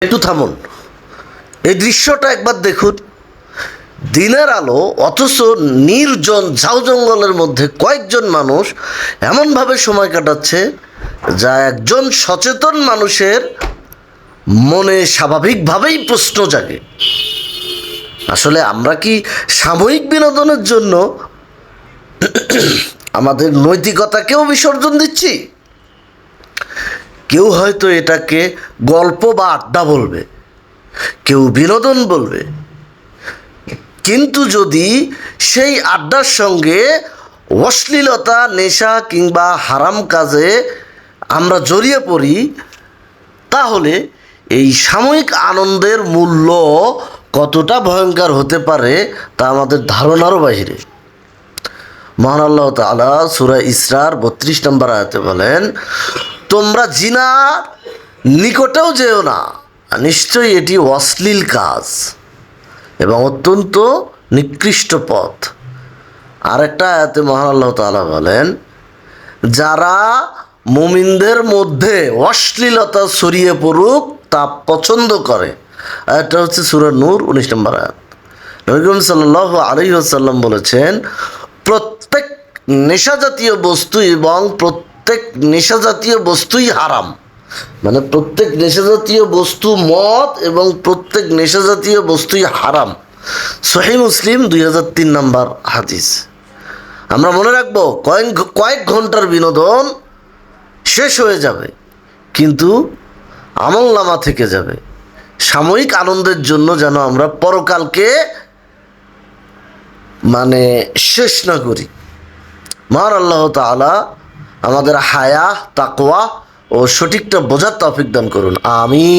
একটু থামুন, এই দৃশ্যটা একবার দেখুন। দিনের আলো অথচ নির্জন ঝাউ জঙ্গলের মধ্যে কয়েকজন মানুষ এমনভাবে সময় কাটাচ্ছে যা একজন সচেতন মানুষের মনে স্বাভাবিকভাবেই প্রশ্ন জাগে, আসলে আমরা কি সাময়িক বিনোদনের জন্য আমাদের নৈতিকতাকেও বিসর্জন দিচ্ছি? কেউ হয়তো এটাকে গল্প বা আড্ডা বলবে, কেউ বিনোদন বলবে, কিন্তু যদি সেই আড্ডার সঙ্গে অশ্লীলতা, নেশা কিংবা হারাম কাজে আমরা জড়িয়ে পড়ি, তাহলে এই সাময়িক আনন্দের মূল্য কতটা ভয়ঙ্কর হতে পারে তা আমাদের ধারণারও বাহিরে। মহান আল্লাহ তাআলা সূরা ইসরার ৩২ নম্বর আয়াতে বলেন, তোমরা জিনার নিকটেও যেও না, নিশ্চয়ই এটি অশ্লীল কাজ এবং অত্যন্ত নিকৃষ্ট পথ। আরেকটা আয়াতে মহান আল্লাহ তাআলা বলেন, যারা মুমিনদের মধ্যে অশ্লীলতা ছড়িয়ে পড়ুক তা পছন্দ করে। এটা হচ্ছে সূরা নূর ১৯ নম্বর আয়াত। নবী করিম সাল্লাল্লাহু আলাইহি ওয়াসাল্লাম বলেছেন, প্রত্যেক নেশাজাতীয় বস্তু এবং প্রত্যেক নেশাজাতীয় বস্তুই হারাম। মানে প্রত্যেক নেশাজাতীয় বস্তু মদ এবং প্রত্যেক নেশাজাতীয় বস্তুই হারাম। সহিহ মুসলিম ২০০৩ নম্বর হাদিস। আমরা মনে রাখবো, কয়েক ঘন্টার বিনোদন শেষ হয়ে যাবে, কিন্তু আমলনামা থেকে যাবে। সাময়িক আনন্দের জন্য যেন আমরা পরকালকে শেষ না করি। মহান আল্লাহ তাআলা আমাদের হায়া, তাকওয়া ও সঠিকটা বোঝার তৌফিক দান করুন। আমিন।